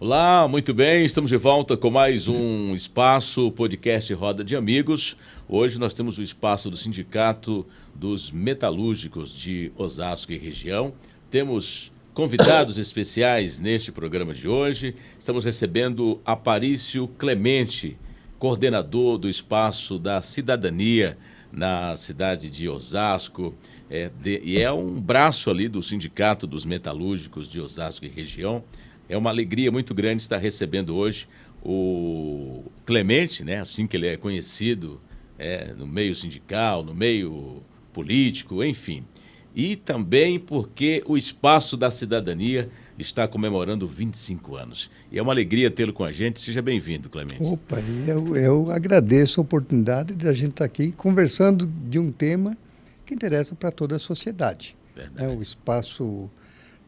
Olá, muito bem, estamos de volta com mais um espaço podcast Roda de Amigos. Hoje nós temos o espaço do Sindicato dos Metalúrgicos de Osasco e região. Temos convidados especiais neste programa de hoje. Estamos recebendo Aparício Clemente, coordenador do Espaço da Cidadania na cidade de Osasco. E é um braço ali do Sindicato dos Metalúrgicos de Osasco e região. É uma alegria muito grande estar recebendo hoje o Clemente, né? Assim que ele é conhecido no meio sindical, no meio político, enfim. E também porque o Espaço da Cidadania está comemorando 25 anos. E é uma alegria tê-lo com a gente. Seja bem-vindo, Clemente. Opa, eu agradeço a oportunidade de a gente estar aqui conversando de um tema que interessa para toda a sociedade. Verdade. O Espaço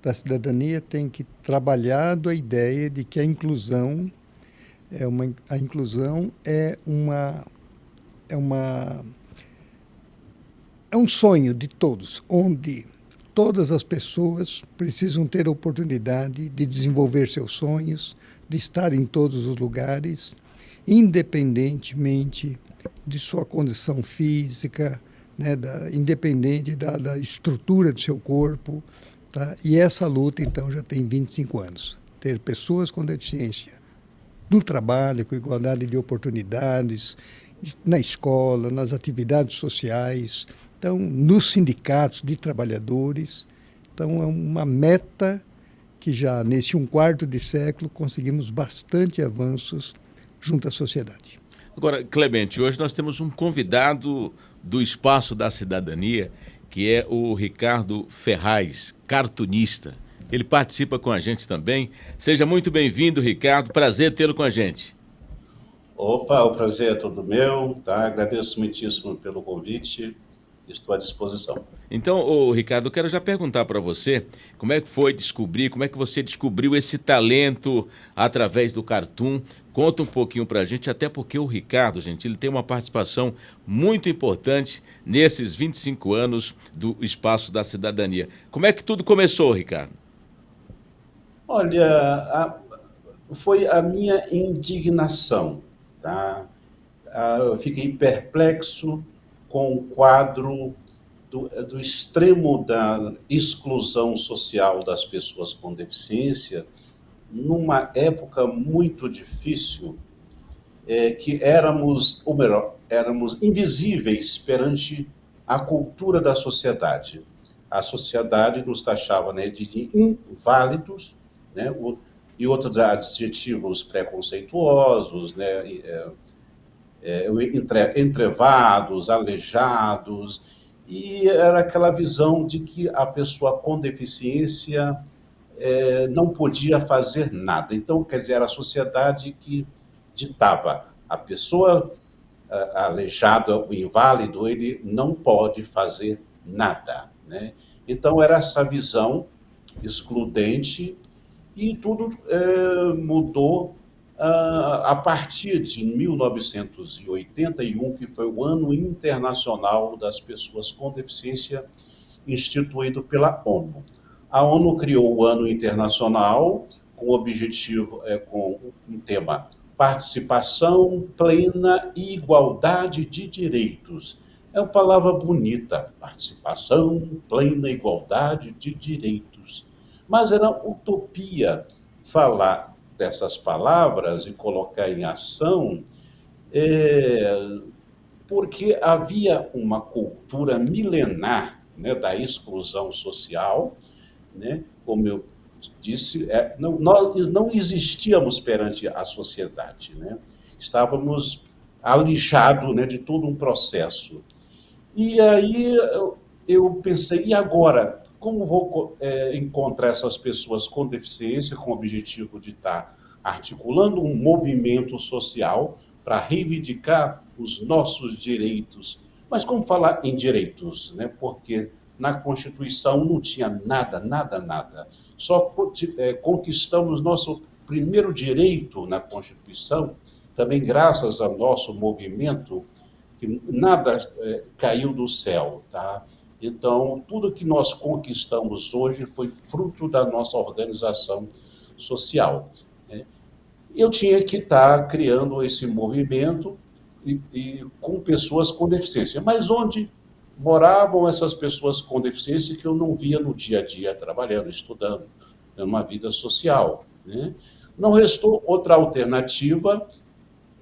da Cidadania tem que trabalhar a ideia de que a inclusão é um sonho de todos, onde todas as pessoas precisam ter a oportunidade de desenvolver seus sonhos, de estar em todos os lugares, independentemente de sua condição física, né, independente da estrutura do seu corpo. Tá? E essa luta, então, já tem 25 anos. Ter pessoas com deficiência no trabalho, com igualdade de oportunidades, na escola, nas atividades sociais, então, nos sindicatos de trabalhadores. Então, é uma meta que já, nesse um quarto de século, conseguimos bastante avanços junto à sociedade. Agora, Clemente, hoje nós temos um convidado do Espaço da Cidadania, que é o Ricardo Ferraz, cartunista. Ele participa com a gente também. Seja muito bem-vindo, Ricardo. Prazer tê-lo com a gente. Opa, o prazer é todo meu, tá? Agradeço muitíssimo pelo convite. Estou à disposição. Então, Ricardo, eu quero já perguntar para você como é que foi descobrir, como é que você descobriu esse talento através do cartoon. Conta um pouquinho para a gente, até porque o Ricardo, gente, ele tem uma participação muito importante nesses 25 anos do Espaço da Cidadania. Como é que tudo começou, Ricardo? Olha, foi a minha indignação, tá? Eu fiquei perplexo com o quadro do extremo da exclusão social das pessoas com deficiência, numa época muito difícil, que éramos, ou melhor, éramos invisíveis perante a cultura da sociedade. A sociedade nos taxava, né, de inválidos, né, e outros adjetivos preconceituosos, né, entrevados, aleijados, e era aquela visão de que a pessoa com deficiência não podia fazer nada. Então, quer dizer, era a sociedade que ditava. A pessoa aleijada, o inválido, ele não pode fazer nada, né? Então, era essa visão excludente e tudo mudou a partir de 1981, que foi o Ano Internacional das Pessoas com Deficiência, instituído pela ONU. A ONU criou o Ano Internacional com o objetivo, com um tema: participação plena e igualdade de direitos. É uma palavra bonita, participação plena e igualdade de direitos. Mas era utopia falar dessas palavras e colocar em ação, porque havia uma cultura milenar, né, da exclusão social, né? Como eu disse, nós não existíamos perante a sociedade, né? Estávamos alijados, né, de todo um processo. E aí eu pensei, e agora? Como vou encontrar essas pessoas com deficiência com o objetivo de estar articulando um movimento social para reivindicar os nossos direitos? Mas como falar em direitos, né? Porque na Constituição não tinha nada, nada, nada. Só conquistamos nosso primeiro direito na Constituição, também graças ao nosso movimento, que nada caiu do céu, tá? Então, tudo que nós conquistamos hoje foi fruto da nossa organização social, né? Eu tinha que estar criando esse movimento e com pessoas com deficiência. Mas onde moravam essas pessoas com deficiência que eu não via no dia a dia, trabalhando, estudando, numa vida social, né? Não restou outra alternativa,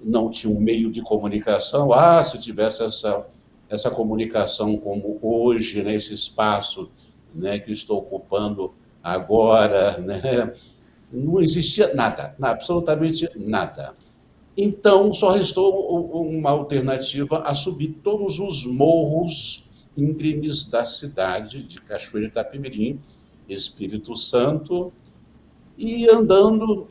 não tinha um meio de comunicação. Se tivesse essa comunicação como hoje, né, esse espaço, né, que estou ocupando agora, né, não existia nada, absolutamente nada. Então, só restou uma alternativa a subir todos os morros íngremes da cidade de Cachoeira de Itapemirim, Espírito Santo, e andando,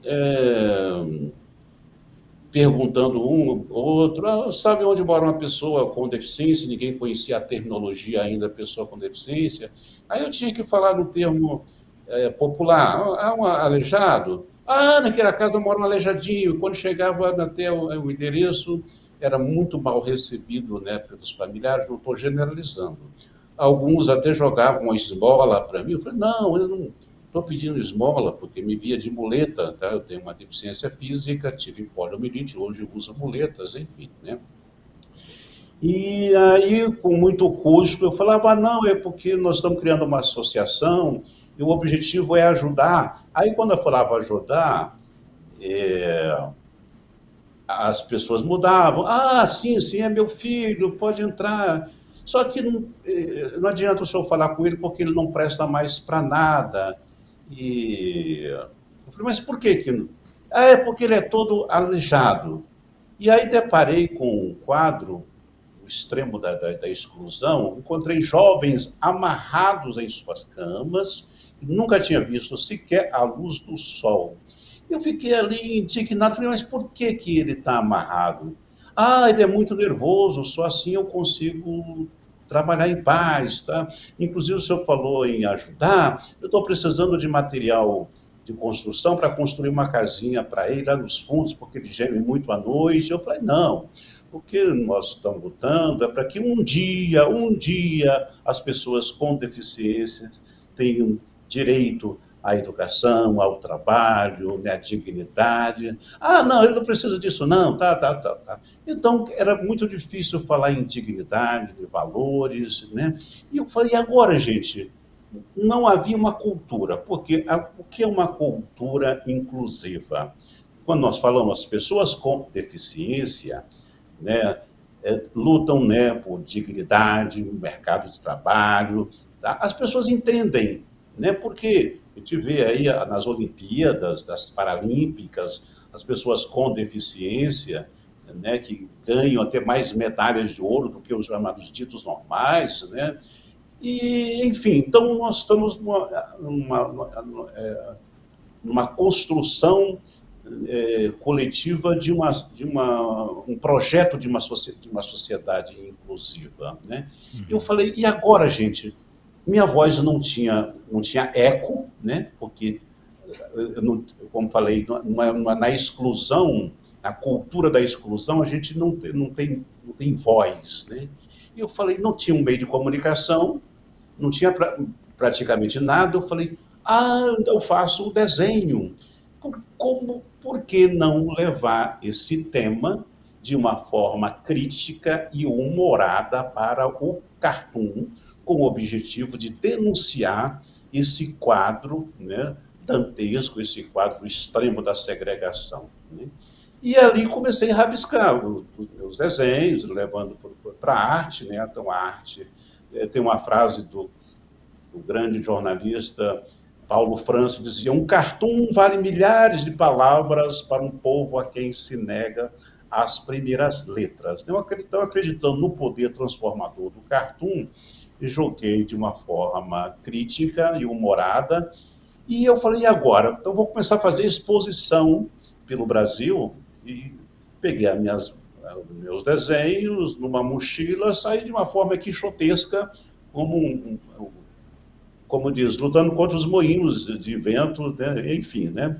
perguntando um ou outro, sabe onde mora uma pessoa com deficiência? Ninguém conhecia a terminologia ainda, pessoa com deficiência. Aí eu tinha que falar no termo popular, um aleijado. Naquela casa mora um aleijadinho. Quando chegava até o endereço, era muito mal recebido, né, pelos familiares, não estou generalizando. Alguns até jogavam uma esmola para mim. Eu falei, não, eu não estou pedindo esmola, porque me via de muleta, tá? Eu tenho uma deficiência física, tive poliomielite, hoje eu uso muletas, enfim, né? E aí, com muito custo, eu falava, não, é porque nós estamos criando uma associação e o objetivo é ajudar. Aí, quando eu falava ajudar, as pessoas mudavam. Sim, sim, é meu filho, pode entrar. Só que não adianta o senhor falar com ele porque ele não presta mais para nada. E eu falei, mas por que que não? É porque ele é todo aleijado. E aí deparei com um quadro, o extremo da exclusão, encontrei jovens amarrados em suas camas, que nunca tinha visto sequer a luz do sol. Eu fiquei ali indignado, falei, mas por que que ele está amarrado? Ele é muito nervoso, só assim eu consigo trabalhar em paz, tá? Inclusive o senhor falou em ajudar, eu estou precisando de material de construção para construir uma casinha para ele lá nos fundos, porque ele geme muito à noite. Eu falei, não, o que nós estamos lutando é para que um dia, as pessoas com deficiências tenham direito à educação, ao trabalho, né, à dignidade. Não, ele não precisa disso, não. Tá. Então, era muito difícil falar em dignidade, de valores, né? E eu falei, e agora, gente? Não havia uma cultura, porque o que é uma cultura inclusiva? Quando nós falamos as pessoas com deficiência, né, lutam, né, por dignidade no mercado de trabalho, tá? As pessoas entendem, né, porque a gente vê aí nas Olimpíadas, das Paralímpicas, as pessoas com deficiência, né, que ganham até mais medalhas de ouro do que os chamados ditos normais, né? E, enfim, então nós estamos numa construção coletiva de um projeto de uma sociedade inclusiva, né? Eu falei, e agora, gente? Minha voz não tinha eco, né? Porque, como falei, na exclusão, na cultura da exclusão, a gente não tem voz, né? E eu falei, não tinha um meio de comunicação, não tinha praticamente nada. Eu falei, eu faço um desenho. Por que não levar esse tema de uma forma crítica e humorada para o cartoon, com o objetivo de denunciar esse quadro, né, dantesco, esse quadro extremo da segregação, né? E ali comecei a rabiscar os meus desenhos, levando para a arte, né? Então, a arte tem uma frase do grande jornalista Paulo Francis, dizia, um cartoon vale milhares de palavras para um povo a quem se nega as primeiras letras. Então, acreditando no poder transformador do cartoon, joguei de uma forma crítica e humorada, e eu falei, e agora? Então, vou começar a fazer exposição pelo Brasil, e peguei meus desenhos numa mochila, saí de uma forma quixotesca, como diz, lutando contra os moinhos de vento, né? Enfim, né?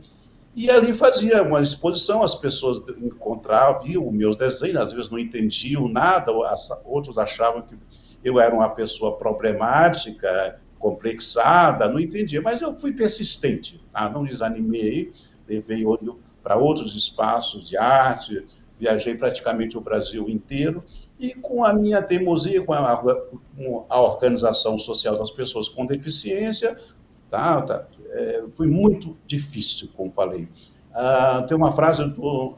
E ali fazia uma exposição, as pessoas encontravam, viam meus desenhos, às vezes não entendiam nada, outros achavam que eu era uma pessoa problemática, complexada, não entendia, mas eu fui persistente, tá? Não desanimei, levei para outros espaços de arte, viajei praticamente o Brasil inteiro, e com a minha teimosia, com a organização social das pessoas com deficiência, foi muito difícil, como falei. Tem uma frase do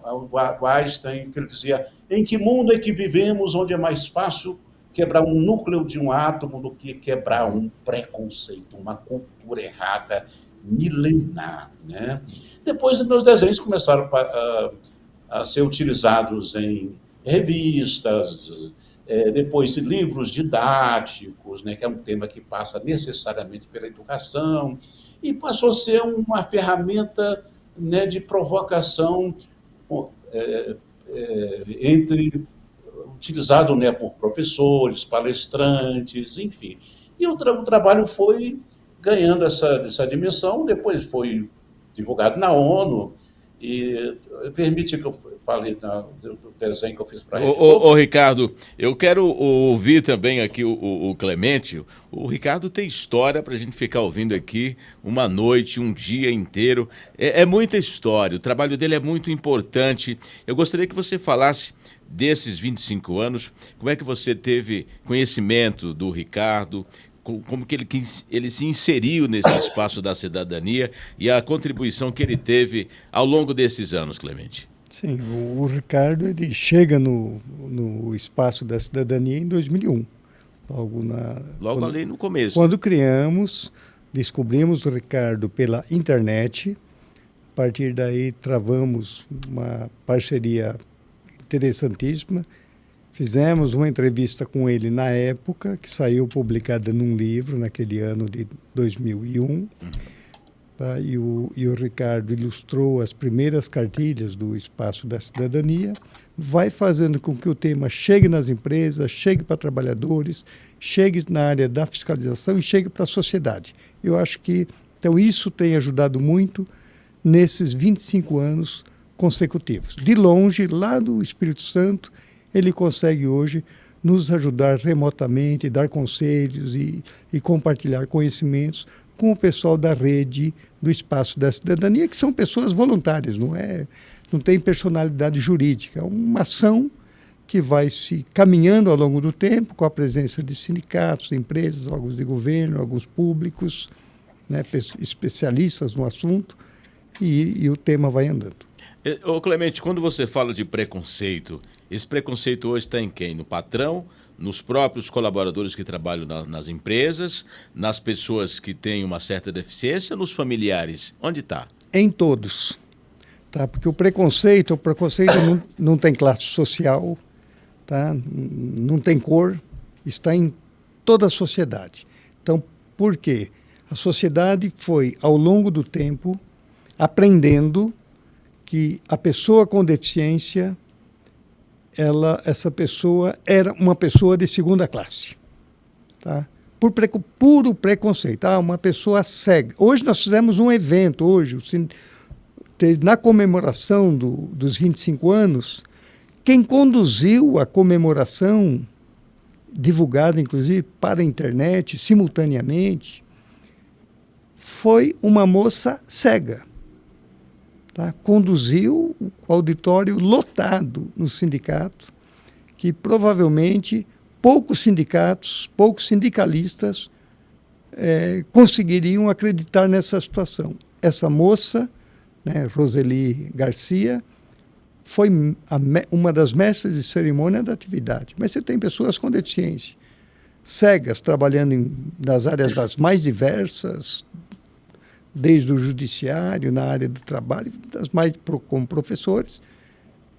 Einstein que ele dizia: em que mundo é que vivemos onde é mais fácil quebrar um núcleo de um átomo do que quebrar um preconceito, uma cultura errada milenar, né? Depois, meus desenhos começaram a ser utilizados em revistas, depois livros didáticos, né, que é um tema que passa necessariamente pela educação, e passou a ser uma ferramenta, né, de provocação utilizado, né, por professores, palestrantes, enfim. E o trabalho foi ganhando essa dimensão, depois foi divulgado na ONU, e permite que eu fale do desenho que eu fiz para a Rede Globo. Ô, Ricardo, eu quero ouvir também aqui o Clemente. O Ricardo tem história para a gente ficar ouvindo aqui uma noite, um dia inteiro. É muita história, o trabalho dele é muito importante. Eu gostaria que você falasse desses 25 anos, como é que você teve conhecimento do Ricardo, como que ele se inseriu nesse espaço da cidadania e a contribuição que ele teve ao longo desses anos, Clemente. Sim, o Ricardo ele chega no espaço da cidadania em 2001. Logo ali no começo. Quando descobrimos o Ricardo pela internet. A partir daí travamos uma parceria interessantíssima. Fizemos uma entrevista com ele na época, que saiu publicada num livro, naquele ano de 2001. Tá? E o Ricardo ilustrou as primeiras cartilhas do Espaço da Cidadania, vai fazendo com que o tema chegue nas empresas, chegue para trabalhadores, chegue na área da fiscalização e chegue para a sociedade. Eu acho que, então, isso tem ajudado muito nesses 25 anos consecutivos. De longe, lá do Espírito Santo, ele consegue hoje nos ajudar remotamente, dar conselhos e compartilhar conhecimentos com o pessoal da rede do Espaço da Cidadania, que são pessoas voluntárias, não tem personalidade jurídica. É uma ação que vai se caminhando ao longo do tempo, com a presença de sindicatos, empresas, órgãos de governo, órgãos públicos, né, especialistas no assunto, e o tema vai andando. Ô Clemente, quando você fala de preconceito, esse preconceito hoje está em quem? No patrão, nos próprios colaboradores que trabalham nas empresas, nas pessoas que têm uma certa deficiência, nos familiares? Onde está? Em todos. Tá? Porque o preconceito não tem classe social, tá? Não tem cor, está em toda a sociedade. Então, por quê? A sociedade foi, ao longo do tempo, aprendendo que a pessoa com deficiência, essa pessoa era uma pessoa de segunda classe. Tá? Por puro preconceito. Uma pessoa cega. Hoje nós fizemos um evento, na comemoração dos 25 anos, quem conduziu a comemoração, divulgada inclusive para a internet, simultaneamente, foi uma moça cega. Tá? Conduziu o auditório lotado no sindicato, que provavelmente poucos sindicalistas conseguiriam acreditar nessa situação. Essa moça, né, Roseli Garcia, foi uma das mestras de cerimônia da atividade. Mas você tem pessoas com deficiência, cegas, trabalhando nas áreas das mais diversas, desde o judiciário, na área do trabalho, como professores.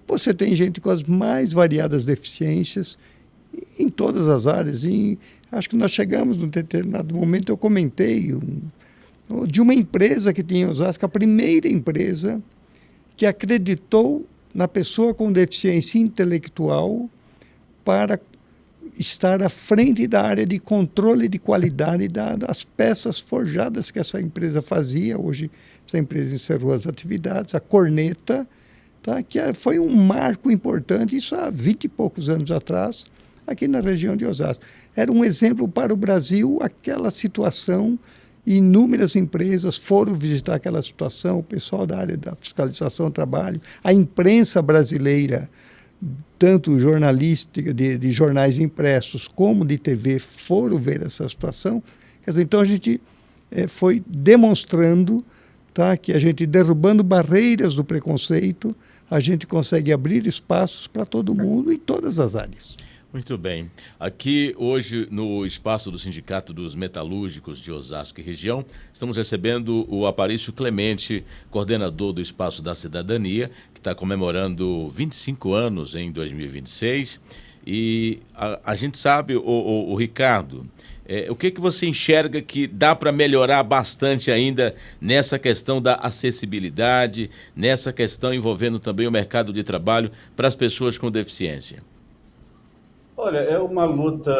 Você tem gente com as mais variadas deficiências em todas as áreas. Acho que nós chegamos, num determinado momento, eu comentei de uma empresa que tinha em Osasco, a primeira empresa que acreditou na pessoa com deficiência intelectual para estar à frente da área de controle de qualidade das peças forjadas que essa empresa fazia. Hoje, essa empresa encerrou as atividades, a Corneta, tá? Que foi um marco importante, isso há 20 e poucos anos atrás, aqui na região de Osasco. Era um exemplo para o Brasil, aquela situação, e inúmeras empresas foram visitar aquela situação, o pessoal da área da fiscalização do trabalho, a imprensa brasileira, tanto jornalística, de jornais impressos, como de TV, foram ver essa situação. Quer dizer, então a gente foi demonstrando, tá, que a gente, derrubando barreiras do preconceito, a gente consegue abrir espaços para todo mundo em todas as áreas. Muito bem. Aqui hoje no espaço do Sindicato dos Metalúrgicos de Osasco e região, estamos recebendo o Aparício Clemente, coordenador do Espaço da Cidadania, que está comemorando 25 anos em 2026. E a gente sabe, o Ricardo, o que você enxerga que dá para melhorar bastante ainda nessa questão da acessibilidade, nessa questão envolvendo também o mercado de trabalho para as pessoas com deficiência? Olha, é uma luta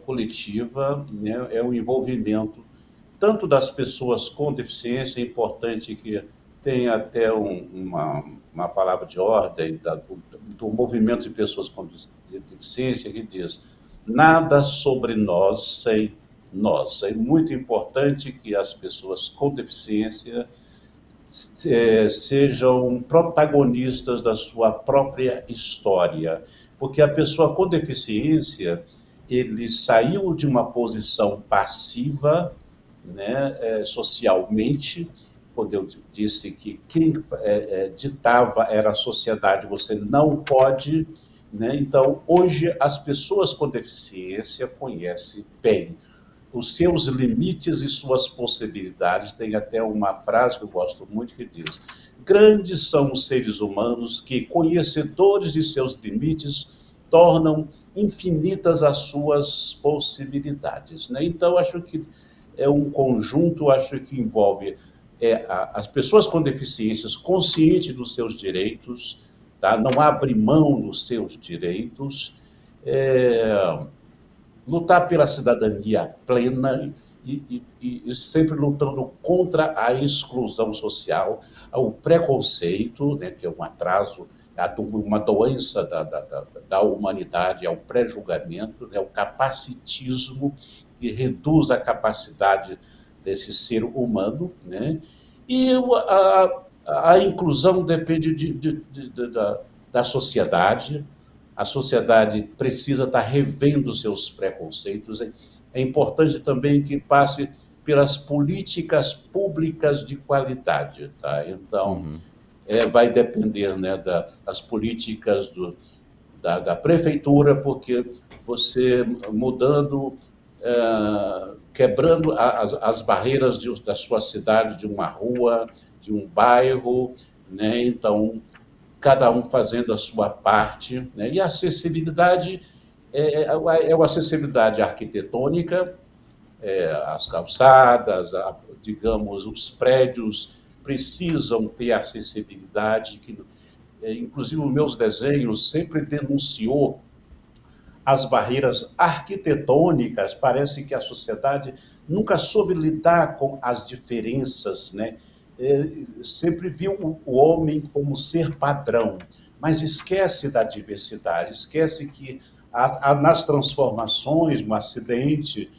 coletiva, né? É um envolvimento tanto das pessoas com deficiência. É importante que tenha até uma palavra de ordem do movimento de pessoas com deficiência, que diz: nada sobre nós sem nós. É muito importante que as pessoas com deficiência sejam protagonistas da sua própria história, porque a pessoa com deficiência, ele saiu de uma posição passiva, né, socialmente, quando eu disse que quem ditava era a sociedade, você não pode, né? Então, hoje, as pessoas com deficiência conhecem bem os seus limites e suas possibilidades. Tem até uma frase que eu gosto muito que diz: grandes são os seres humanos que, conhecedores de seus limites, tornam infinitas as suas possibilidades, né? Então, acho que é um conjunto, acho que envolve as pessoas com deficiências conscientes dos seus direitos, tá? Não abre mão dos seus direitos, lutar pela cidadania plena e sempre lutando contra a exclusão social, o preconceito, né, que é um atraso, uma doença da humanidade, é o pré-julgamento, né, o capacitismo, que reduz a capacidade desse ser humano, né? E a inclusão depende da sociedade. A sociedade precisa estar revendo seus preconceitos. É importante também que passe pelas políticas públicas de qualidade, tá? Então, vai depender, né, das políticas da prefeitura, porque você mudando, quebrando as barreiras da sua cidade, de uma rua, de um bairro, né? Então, cada um fazendo a sua parte, né? E a acessibilidade é uma acessibilidade arquitetônica, as calçadas, digamos, os prédios precisam ter acessibilidade, inclusive os meus desenhos sempre denunciou as barreiras arquitetônicas. Parece que a sociedade nunca soube lidar com as diferenças, né? Sempre viu o homem como ser padrão, mas esquece da diversidade, esquece que nas transformações, um acidente,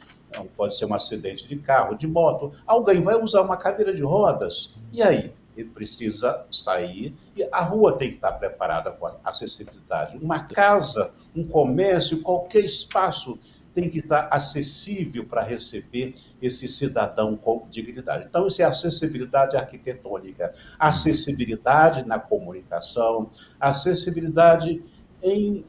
pode ser um acidente de carro, de moto, alguém vai usar uma cadeira de rodas, e aí? Ele precisa sair e a rua tem que estar preparada com a acessibilidade. Uma casa, um comércio, qualquer espaço tem que estar acessível para receber esse cidadão com dignidade. Então, isso é acessibilidade arquitetônica, acessibilidade na comunicação, acessibilidade em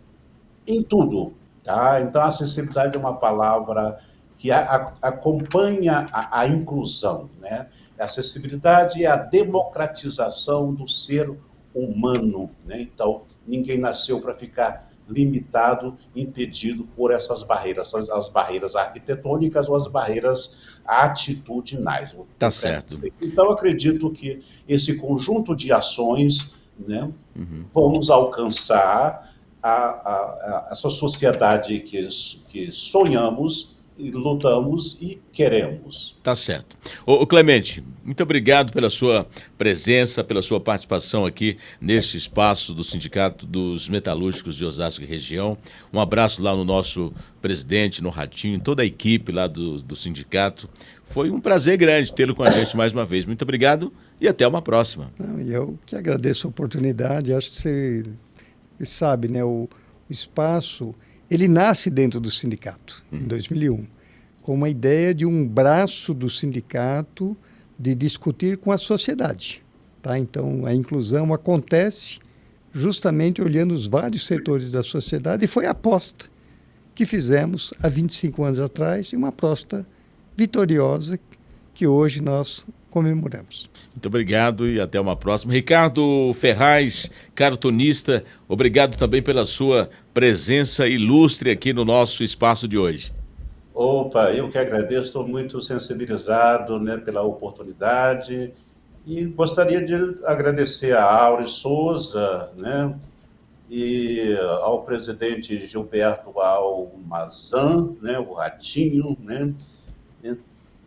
tudo, tá? Então, a acessibilidade é uma palavra que acompanha a inclusão, né? A acessibilidade é a democratização do ser humano, né? Então, ninguém nasceu para ficar limitado, impedido por essas barreiras, as barreiras arquitetônicas ou as barreiras atitudinais. Tá certo. Então, acredito que esse conjunto de ações, né, vamos alcançar essa sociedade que sonhamos, e lutamos e queremos. Tá certo. Ô Clemente, muito obrigado pela sua presença, pela sua participação aqui neste espaço do Sindicato dos Metalúrgicos de Osasco e região. Um abraço lá no nosso presidente, no Ratinho, toda a equipe lá do sindicato. Foi um prazer grande tê-lo com a gente mais uma vez. Muito obrigado e até uma próxima. E eu que agradeço a oportunidade. Acho que você sabe, né? O espaço, ele nasce dentro do sindicato, em 2001, com uma ideia de um braço do sindicato de discutir com a sociedade. Tá? Então, a inclusão acontece justamente olhando os vários setores da sociedade e foi a aposta que fizemos há 25 anos atrás e uma aposta vitoriosa que hoje nós comemoramos. Muito obrigado e até uma próxima. Ricardo Ferraz, cartunista, obrigado também pela sua presença ilustre aqui no nosso espaço de hoje. Opa, eu que agradeço, estou muito sensibilizado, né, pela oportunidade e gostaria de agradecer a Auris Souza, né, e ao presidente Gilberto Almazan, né, o Ratinho, né.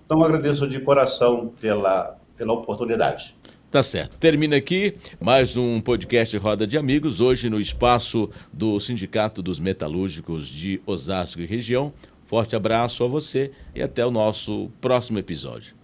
Então agradeço de coração pela oportunidade. Tá certo. Termina aqui mais um podcast Roda de Amigos, hoje no espaço do Sindicato dos Metalúrgicos de Osasco e região. Forte abraço a você e até o nosso próximo episódio.